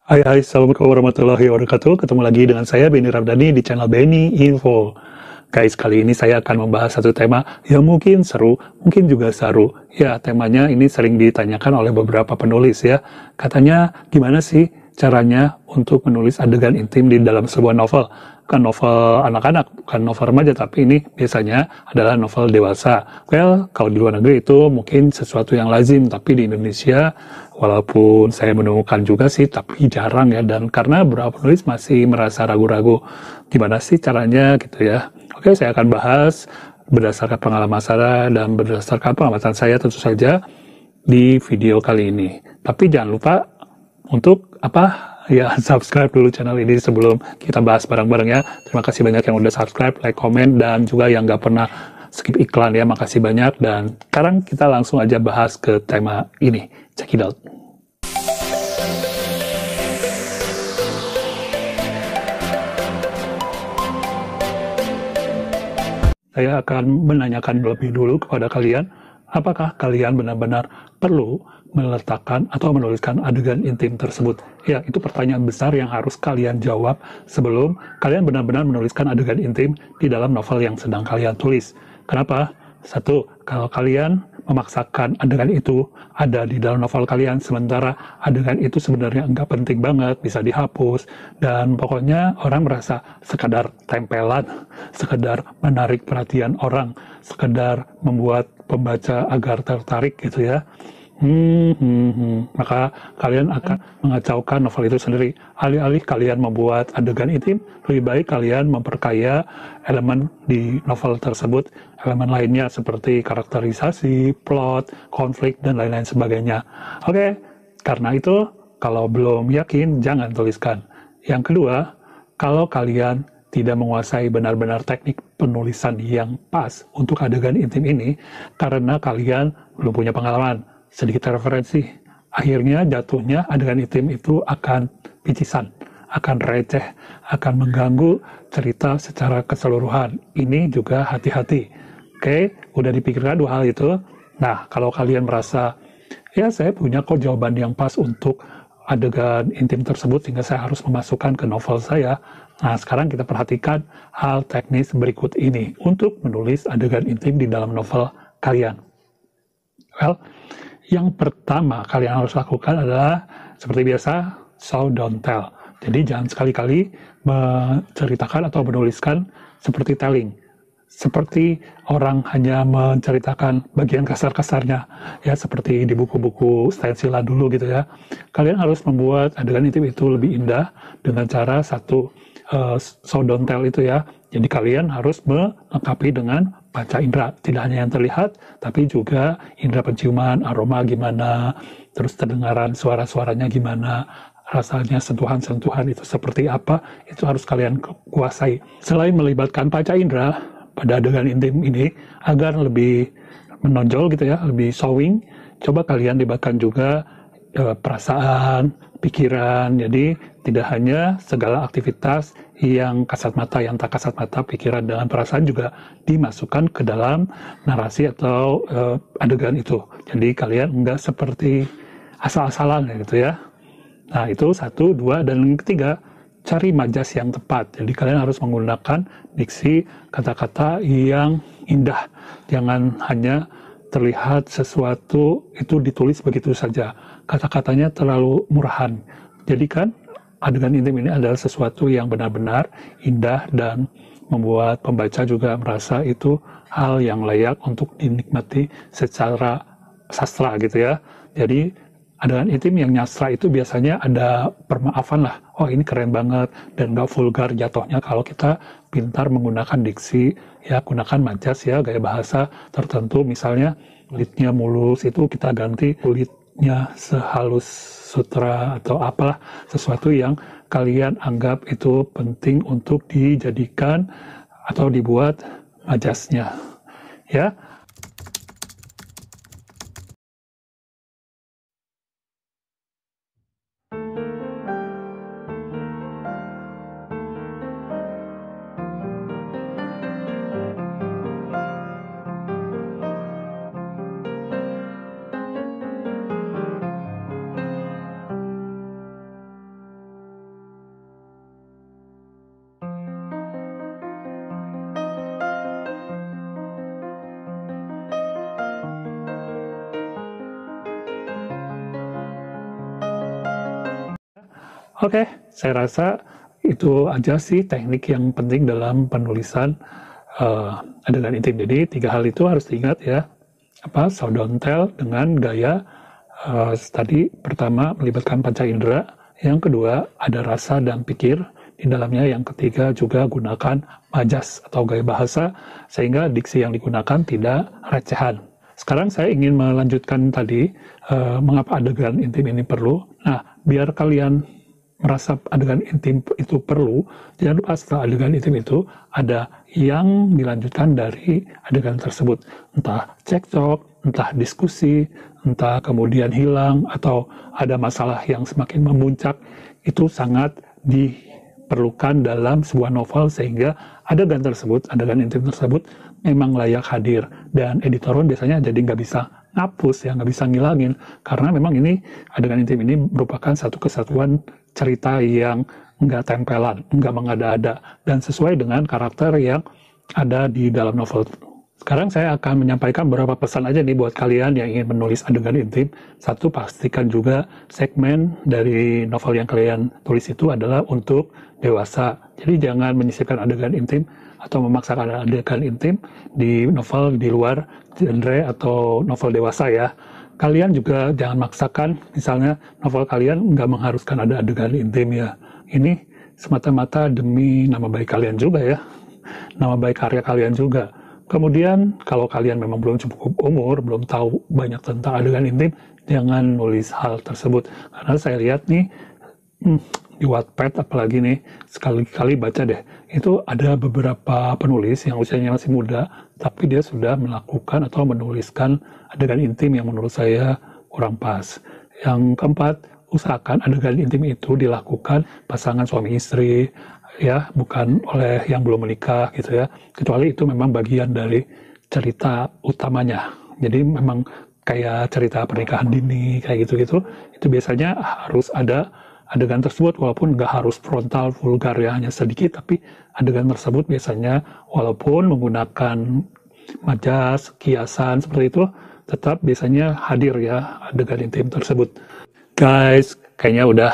Hai, Assalamualaikum warahmatullahi wabarakatuh. Ketemu lagi dengan saya, Benny Ramdhani, di channel Benny Info. Guys, kali ini saya akan membahas satu tema yang mungkin seru, mungkin juga seru. Ya, temanya ini sering ditanyakan oleh beberapa penulis ya. Katanya, gimana sih caranya untuk menulis adegan intim di dalam sebuah novel? Bukan novel anak-anak, bukan novel remaja, tapi ini biasanya adalah novel dewasa. Well, kalau di luar negeri itu mungkin sesuatu yang lazim, tapi di Indonesia, walaupun saya menemukan juga sih, tapi jarang ya. Dan karena beberapa penulis masih merasa ragu-ragu, gimana sih caranya gitu ya. Oke, saya akan bahas berdasarkan pengalaman saya dan berdasarkan pengamatan saya tentu saja di video kali ini. Tapi jangan lupa untuk ya subscribe dulu channel ini sebelum kita bahas bareng-bareng ya. Terima kasih banyak yang udah subscribe, like, komen, dan juga yang nggak pernah skip iklan ya. Makasih banyak. Dan sekarang kita langsung aja bahas ke tema ini. Check it out. Saya akan menanyakan lebih dulu kepada kalian, apakah kalian benar-benar perlu meletakkan atau menuliskan adegan intim tersebut? Ya, itu pertanyaan besar yang harus kalian jawab sebelum kalian benar-benar menuliskan adegan intim di dalam novel yang sedang kalian tulis. Kenapa? Satu, kalau kalian memaksakan adegan itu ada di dalam novel kalian, sementara adegan itu sebenarnya enggak penting banget, bisa dihapus, dan pokoknya orang merasa sekadar tempelan, sekedar menarik perhatian orang, sekedar membuat pembaca agar tertarik gitu ya. Maka kalian akan mengacaukan novel itu sendiri. Alih-alih kalian membuat adegan intim, lebih baik kalian memperkaya elemen di novel tersebut, elemen lainnya seperti karakterisasi, plot, konflik, dan lain-lain sebagainya. Oke, karena itu kalau belum yakin, jangan tuliskan. Yang kedua, kalau kalian tidak menguasai benar-benar teknik penulisan yang pas untuk adegan intim ini, karena kalian belum punya pengalaman, sedikit referensi, akhirnya jatuhnya adegan intim itu akan picisan, akan receh, akan mengganggu cerita secara keseluruhan. Ini juga hati-hati. Oke, udah dipikirkan dua hal itu. Nah, kalau kalian merasa, ya saya punya kok jawaban yang pas untuk adegan intim tersebut sehingga saya harus memasukkan ke novel saya. Nah, sekarang kita perhatikan hal teknis berikut ini untuk menulis adegan intim di dalam novel kalian. Well, yang pertama kalian harus lakukan adalah seperti biasa, show don't tell. Jadi jangan sekali-kali menceritakan atau menuliskan seperti telling. Seperti orang hanya menceritakan bagian kasar-kasarnya, ya seperti di buku-buku stensilan dulu gitu ya. Kalian harus membuat adegan intim itu lebih indah dengan cara satu, show don't tell itu ya. Jadi kalian harus melengkapi dengan panca indera, tidak hanya yang terlihat, tapi juga indera penciuman, aroma gimana, terus terdengaran suara-suaranya gimana, rasanya sentuhan-sentuhan itu seperti apa, itu harus kalian kuasai. Selain melibatkan panca indera pada adegan intim ini, agar lebih menonjol gitu ya, lebih showing, coba kalian libatkan juga perasaan, pikiran, jadi tidak hanya segala aktivitas yang kasat mata, yang tak kasat mata, pikiran dengan perasaan juga dimasukkan ke dalam narasi atau adegan itu. Jadi kalian enggak seperti asal-asalan gitu ya. Nah itu satu, dua, dan yang ketiga, cari majas yang tepat. Jadi kalian harus menggunakan diksi kata-kata yang indah. Jangan hanya terlihat sesuatu itu ditulis begitu saja. Kata-katanya terlalu murahan. Jadikan adegan intim ini adalah sesuatu yang benar-benar indah dan membuat pembaca juga merasa itu hal yang layak untuk dinikmati secara sastra gitu ya. Jadi adegan intim yang nyastra itu biasanya ada permaafan lah. Oh ini keren banget dan gak vulgar jatuhnya kalau kita pintar menggunakan diksi, ya gunakan majas ya, gaya bahasa tertentu. Misalnya kulitnya mulus itu kita ganti kulitnya sehalus sutra atau apalah, sesuatu yang kalian anggap itu penting untuk dijadikan atau dibuat majasnya ya. Oke, saya rasa itu aja sih teknik yang penting dalam penulisan adegan intim. Jadi 3 hal itu harus diingat ya. Show don't tell dengan gaya tadi pertama melibatkan panca indera, yang kedua ada rasa dan pikir di dalamnya, yang ketiga juga gunakan majas atau gaya bahasa sehingga diksi yang digunakan tidak recehan. Sekarang saya ingin melanjutkan tadi mengapa adegan intim ini perlu. Nah, biar kalian merasa adegan intim itu perlu, jangan lupa setelah adegan intim itu ada yang dilanjutkan dari adegan tersebut. Entah cekcok, entah diskusi, entah kemudian hilang, atau ada masalah yang semakin memuncak. Itu sangat diperlukan dalam sebuah novel sehingga adegan tersebut, adegan intim tersebut memang layak hadir. Dan editoron biasanya jadi nggak bisa ngapus, ya nggak bisa ngilangin, karena memang ini adegan intim ini merupakan satu kesatuan cerita yang nggak tempelan, nggak mengada-ada, dan sesuai dengan karakter yang ada di dalam novel. Sekarang saya akan menyampaikan beberapa pesan aja nih buat kalian yang ingin menulis adegan intim. Satu, pastikan juga segmen dari novel yang kalian tulis itu adalah untuk dewasa. Jadi jangan menyisipkan adegan intim atau memaksakan adegan intim di novel di luar genre atau novel dewasa ya. Kalian juga jangan maksakan, misalnya novel kalian nggak mengharuskan ada adegan intim ya. Ini semata-mata demi nama baik kalian juga ya, nama baik karya kalian juga. Kemudian kalau kalian memang belum cukup umur, belum tahu banyak tentang adegan intim, jangan nulis hal tersebut. Karena saya lihat nih, di Wattpad apalagi nih, sekali-kali baca deh, itu ada beberapa penulis yang usianya masih muda, tapi dia sudah melakukan atau menuliskan adegan intim yang menurut saya kurang pas. Yang keempat, usahakan adegan intim itu dilakukan pasangan suami istri, ya, bukan oleh yang belum menikah gitu ya, kecuali itu memang bagian dari cerita utamanya. Jadi memang kayak cerita pernikahan dini, kayak gitu-gitu, itu biasanya harus ada adegan tersebut, walaupun nggak harus frontal, vulgar ya, hanya sedikit, tapi adegan tersebut biasanya walaupun menggunakan majas, kiasan, seperti itu, tetap biasanya hadir ya adegan intim tersebut. Guys, kayaknya udah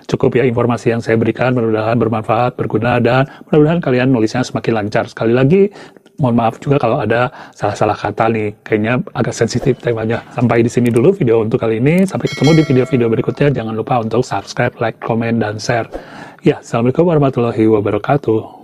cukup ya informasi yang saya berikan, mudah-mudahan bermanfaat, berguna, dan mudah-mudahan kalian nulisnya semakin lancar. Sekali lagi, mohon maaf juga kalau ada salah-salah kata nih, kayaknya agak sensitif temanya. Sampai di sini dulu video untuk kali ini, sampai ketemu di video-video berikutnya. Jangan lupa untuk subscribe, like, komen, dan share. Ya, assalamualaikum warahmatullahi wabarakatuh.